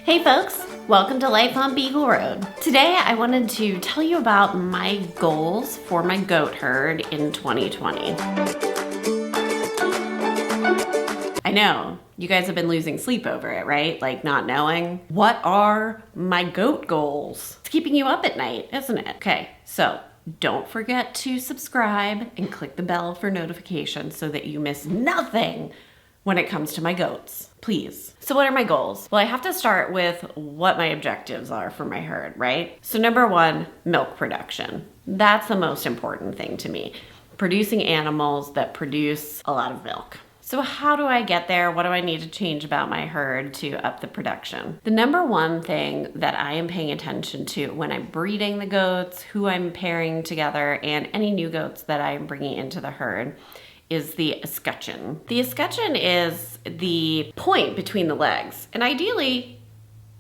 Hey folks, welcome to Life on Beagle Road. Today I wanted to tell you about my goals for my goat herd in 2020. I know, you guys have been losing sleep over it, right? Like not knowing, what are my goat goals? It's keeping you up at night, isn't it? Okay, so don't forget to subscribe and click the bell for notifications so that you miss nothing when it comes to my goats, please. So what are my goals? Well, I have to start with what my objectives are for my herd, right? So number one, milk production. That's the most important thing to me. Producing animals that produce a lot of milk. So how do I get there? What do I need to change about my herd to up the production? The number one thing that I am paying attention to when I'm breeding the goats, who I'm pairing together, and any new goats that I'm bringing into the herd is the escutcheon. The escutcheon is the point between the legs. And ideally,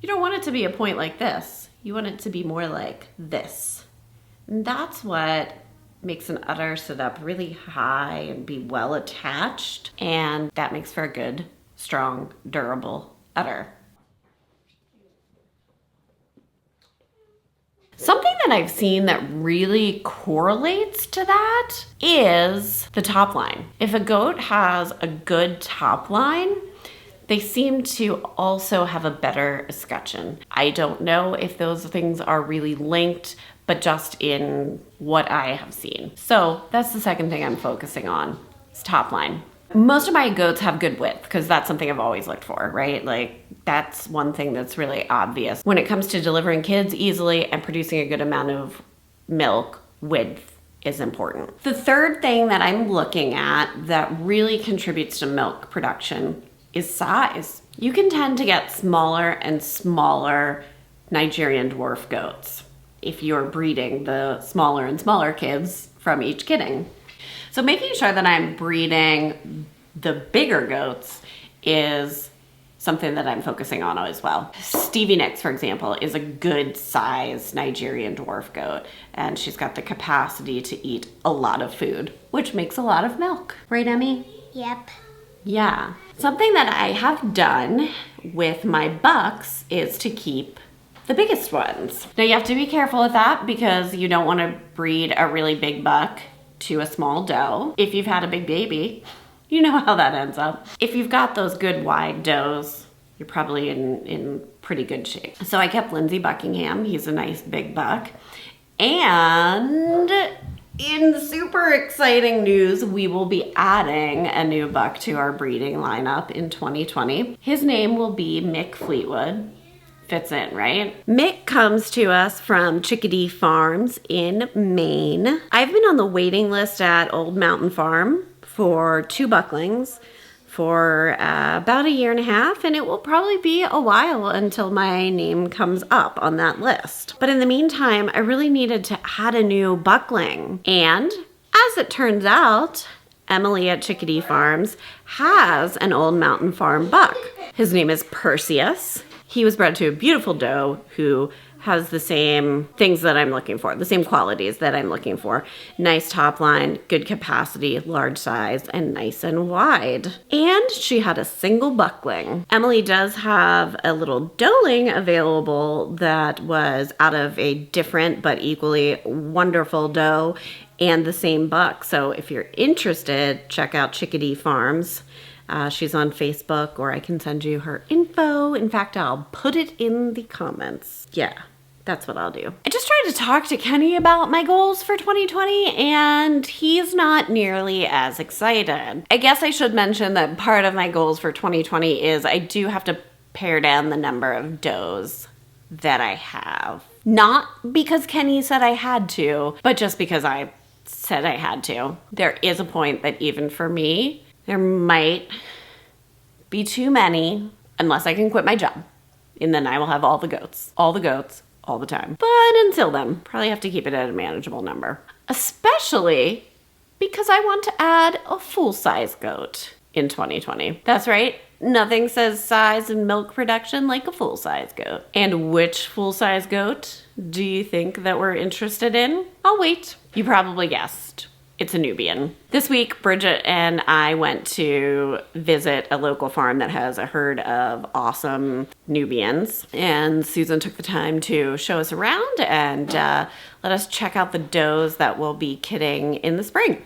you don't want it to be a point like this. You want it to be more like this. And that's what makes an udder sit up really high and be well attached. And that makes for a good, strong, durable udder. Something that I've seen that really correlates to that is the top line. If a goat has a good top line, they seem to also have a better escutcheon. I don't know if those things are really linked, but just in what I have seen. So that's the second thing I'm focusing on, is top line. Most of my goats have good width because that's something I've always looked for, right? Like that's one thing that's really obvious. When it comes to delivering kids easily and producing a good amount of milk, width is important. The third thing that I'm looking at that really contributes to milk production is size. You can tend to get smaller and smaller Nigerian dwarf goats if you're breeding the smaller and smaller kids from each kidding. So making sure that I'm breeding the bigger goats is something that I'm focusing on as well. Stevie Nicks, for example, is a good size Nigerian dwarf goat, and she's got the capacity to eat a lot of food, which makes a lot of milk. Right, Emmy? Yep. Yeah. Something that I have done with my bucks is to keep the biggest ones. Now you have to be careful with that because you don't want to breed a really big buck to a small doe. If you've had a big baby, you know how that ends up. If you've got those good wide does, you're probably in pretty good shape. So I kept Lindsay Buckingham. He's a nice big buck. And in super exciting news, we will be adding a new buck to our breeding lineup in 2020. His name will be Mick Fleetwood. Fits in, right? Mick comes to us from Chickadee Farms in Maine. I've been on the waiting list at Old Mountain Farm for 2 bucklings for about 1.5 years, and it will probably be a while until my name comes up on that list. But in the meantime, I really needed to add a new buckling. And as it turns out, Emily at Chickadee Farms has an Old Mountain Farm buck. His name is Perseus. He was bred to a beautiful doe who has the same things that I'm looking for, the same qualities that I'm looking for. Nice top line, good capacity, large size, and nice and wide. And she had a single buckling. Emily does have a little doeling available that was out of a different but equally wonderful doe and the same buck. So if you're interested, check out Chickadee Farms. She's on Facebook, or I can send you her info. In fact, I'll put it in the comments. Yeah, that's what I'll do. I just tried to talk to Kenny about my goals for 2020, and he's not nearly as excited. I guess I should mention that part of my goals for 2020 is I do have to pare down the number of does that I have. Not because Kenny said I had to, but just because I said I had to. There is a point that even for me, there might be too many unless I can quit my job. And then I will have all the goats, all the time. But until then, probably have to keep it at a manageable number. Especially because I want to add a full-size goat in 2020. That's right. Nothing says size and milk production like a full-size goat. And which full-size goat do you think that we're interested in? I'll wait. You probably guessed. it's a Nubian. This week, Bridget and I went to visit a local farm that has a herd of awesome Nubians. And Susan took the time to show us around and let us check out the does that will be kidding in the spring.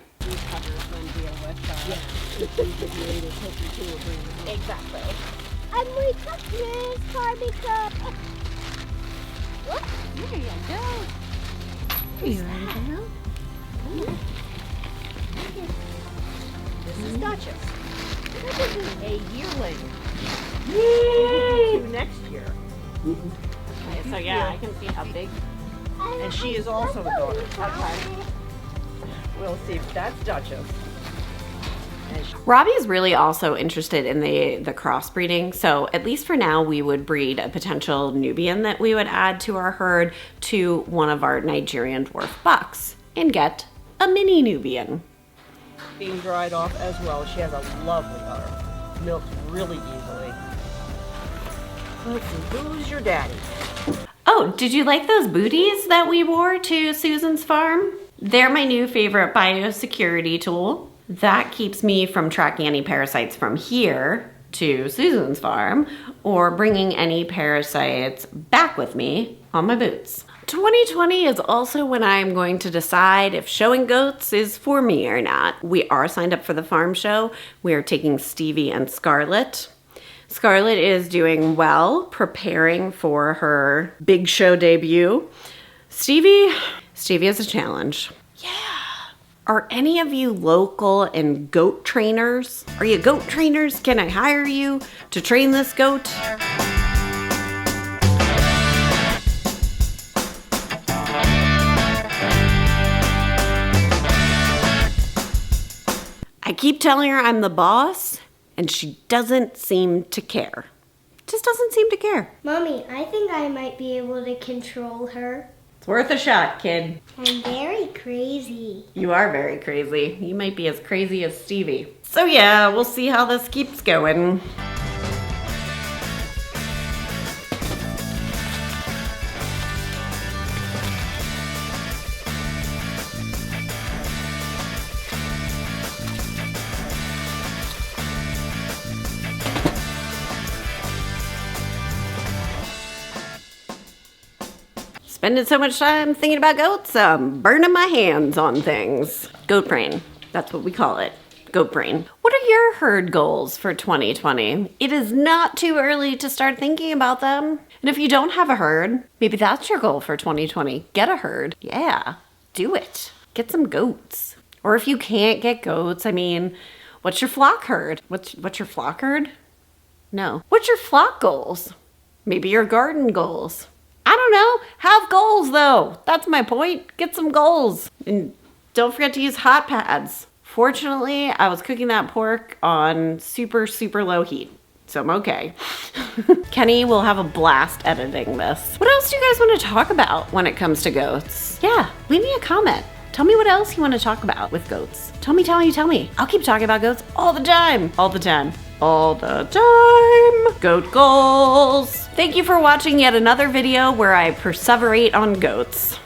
Exactly. And we took this car because... What? There you go. There you go. This is Duchess, a yearling. Yay! Due next year. Okay, so yeah, I can see how big. And she is also a daughter. Okay. We'll see if that's Duchess. Robbie is really also interested in the crossbreeding. So at least for now, we would breed a potential Nubian that we would add to our herd to one of our Nigerian Dwarf bucks and get a mini Nubian. Being dried off as well. She has a lovely udder. Milks really easily. Let's see, who's your daddy? Oh, did you like those booties that we wore to Susan's farm? They're my new favorite biosecurity tool. That keeps me from tracking any parasites from here to Susan's farm or bringing any parasites back with me on my boots. 2020 is also when I'm going to decide if showing goats is for me or not. We are signed up for the farm show. We are taking Stevie and Scarlett. Scarlett is doing well, preparing for her big show debut. Stevie is a challenge. Yeah. Are any of you local and goat trainers? Are you goat trainers? Can I hire you to train this goat? I keep telling her I'm the boss, and she doesn't seem to care. Just doesn't seem to care. Mommy, I think I might be able to control her. It's worth a shot, kid. I'm very crazy. You are very crazy. You might be as crazy as Stevie. So yeah, we'll see how this keeps going. Spending so much time thinking about goats, I'm burning my hands on things. Goat brain, that's what we call it, goat brain. What are your herd goals for 2020? It is not too early to start thinking about them. And if you don't have a herd, maybe that's your goal for 2020. Get a herd. Yeah, do it. Get some goats. Or if you can't get goats, I mean, what's your flock herd? What's your flock herd? No. What's your flock goals? Maybe your garden goals. I don't know. Have goals though. That's my point. Get some goals. And don't forget to use hot pads. Fortunately, I was cooking that pork on super, super low heat. So I'm okay. Kenny will have a blast editing this. What else do you guys want to talk about when it comes to goats? Yeah, leave me a comment. Tell me what else you want to talk about with goats. Tell me. I'll keep talking about goats all the time. All the time. Goat goals. Thank you for watching yet another video where I perseverate on goats.